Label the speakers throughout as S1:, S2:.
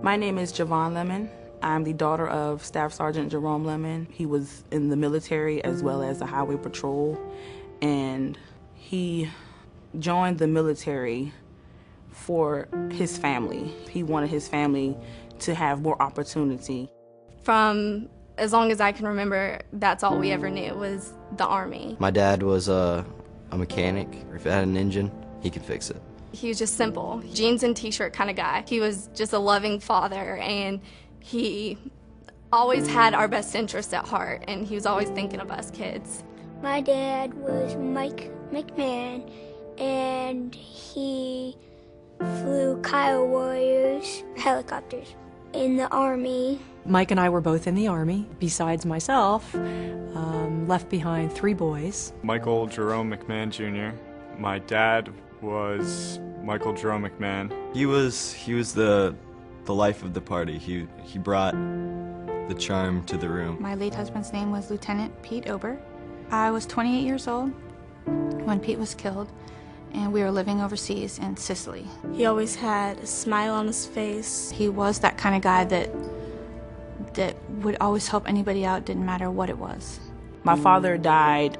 S1: My name is Javon Lemon. I'm the daughter of Staff Sergeant Jerome Lemon. He was in the military as well as the Highway Patrol, and he joined the military for his family. He wanted his family to have more opportunity.
S2: From as long as I can remember, that's all we ever knew was the Army.
S3: My dad was a mechanic. If it had an engine, he could fix it.
S2: He was just simple, jeans and t-shirt kind of guy. He was just a loving father, and he always had our best interests at heart, and he was always thinking of us kids.
S4: My dad was Mike McMahon, and he flew Kyle Warriors helicopters in the Army.
S5: Mike and I were both in the Army. Besides myself, left behind 3 boys.
S6: Michael Jerome McMahon Jr. My dad was Michael Jerome McMahon.
S3: He was the life of the party. He brought the charm to the room.
S7: My late husband's name was Lieutenant Pete Ober. I was 28 years old when Pete was killed, and we were living overseas in Sicily.
S2: He always had a smile on his face.
S7: He was that kind of guy that would always help anybody out, didn't matter what it was.
S1: My father died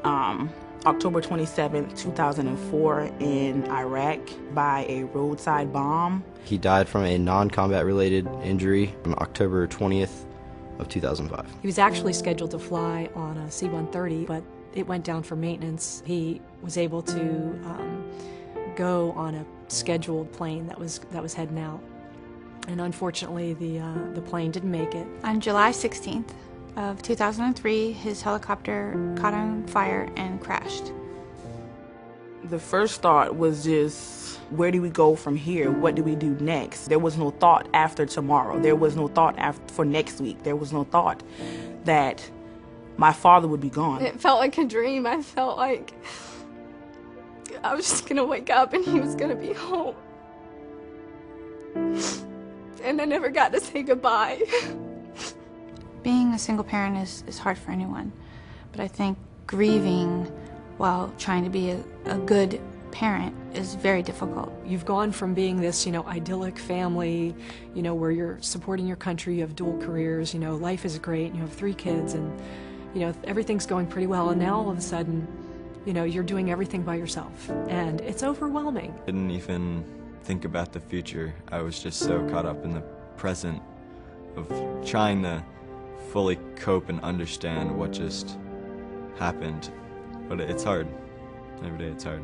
S1: October 27th, 2004 in Iraq by a roadside bomb.
S3: He died from a non-combat related injury on October 20th of 2005.
S5: He was actually scheduled to fly on a C-130, but it went down for maintenance. He was able to go on a scheduled plane that was heading out. And unfortunately, the plane didn't make it.
S7: On July 16th of 2003, his helicopter caught on fire and crashed.
S1: The first thought was just, where do we go from here? What do we do next? There was no thought after tomorrow. There was no thought for next week. There was no thought that my father would be gone.
S2: It felt like a dream. I felt like I was just gonna wake up and he was gonna be home. And I never got to say goodbye.
S7: Being a single parent is hard for anyone, but I think grieving while trying to be a good parent is very difficult.
S5: You've gone from being this, idyllic family, where you're supporting your country, you have dual careers, life is great, you have 3 kids, and, everything's going pretty well, and now all of a sudden, you're doing everything by yourself, and it's overwhelming.
S3: Didn't even think about the future. I was just so caught up in the present of trying to fully cope and understand what just happened. But it's hard. Every day it's hard.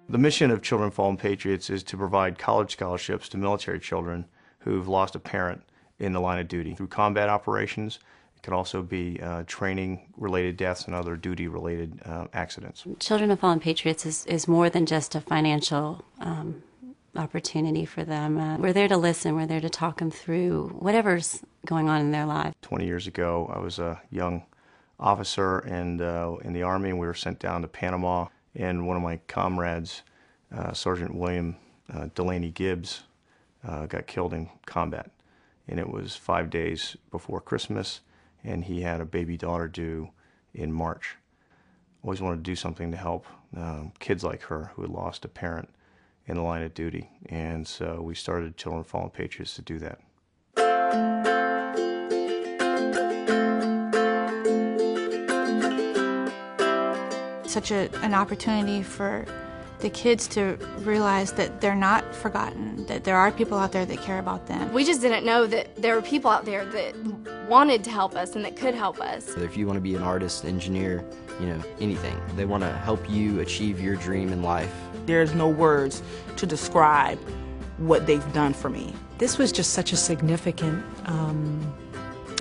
S8: The mission of Children of Fallen Patriots is to provide college scholarships to military children who've lost a parent in the line of duty through combat operations. It can also be training-related deaths and other duty-related accidents.
S9: Children of Fallen Patriots is more than just a financial opportunity for them. We're there to listen. We're there to talk them through whatever's going on in their life.
S8: 20 years ago, I was a young officer in the Army, and we were sent down to Panama. And one of my comrades, Sergeant William Delaney Gibbs, got killed in combat. And it was 5 days before Christmas, and he had a baby daughter due in March. Always wanted to do something to help kids like her who had lost a parent in the line of duty. And so we started Children of Fallen Patriots to do that.
S7: Such an opportunity for the kids to realize that they're not forgotten, that there are people out there that care about them.
S2: We just didn't know that there were people out there that wanted to help us and that could help us.
S3: If you want to be an artist, engineer, anything, they want to help you achieve your dream in life.
S1: There's no words to describe what they've done for me.
S5: This was just such a significant,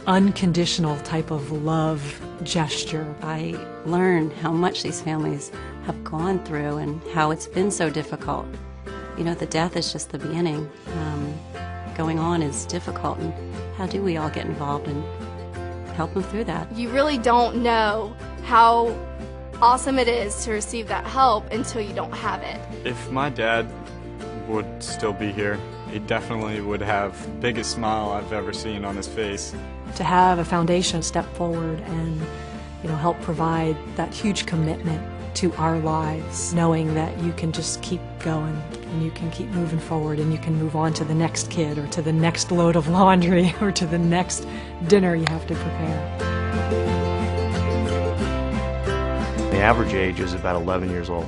S5: unconditional type of love gesture.
S9: I learned how much these families have gone through and how it's been so difficult. The death is just the beginning. Going on is difficult, and how do we all get involved and help them through that?
S2: You really don't know how awesome it is to receive that help until you don't have it.
S6: If my dad would still be here, he definitely would have the biggest smile I've ever seen on his face.
S5: To have a foundation step forward and help provide that huge commitment to our lives, knowing that you can just keep going and you can keep moving forward and you can move on to the next kid or to the next load of laundry or to the next dinner you have to prepare.
S8: The average age is about 11 years old.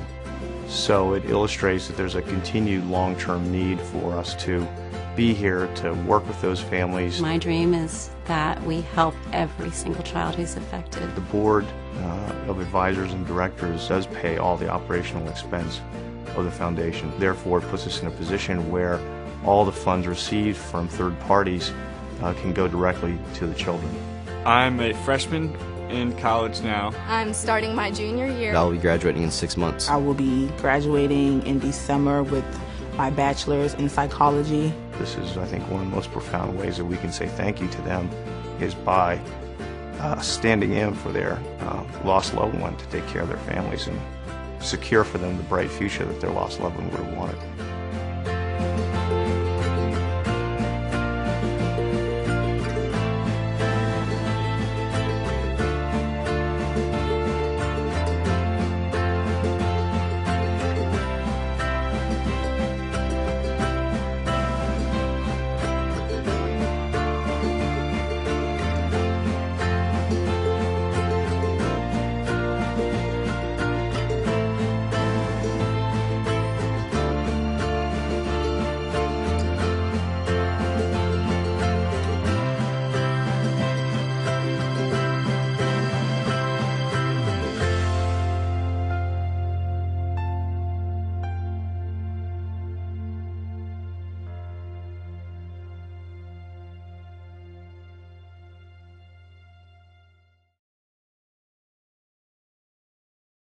S8: So it illustrates that there's a continued long-term need for us to be here to work with those families.
S9: My dream is that we help every single child who's affected.
S8: The board of advisors and directors does pay all the operational expense of the foundation. Therefore, it puts us in a position where all the funds received from third parties can go directly to the children.
S6: I'm a freshman in college now.
S2: I'm starting my junior year.
S10: I'll be graduating in 6 months.
S1: I will be graduating in December with my bachelor's in psychology.
S8: This is, I think, one of the most profound ways that we can say thank you to them is by standing in for their lost loved one to take care of their families and secure for them the bright future that their lost loved one would have wanted.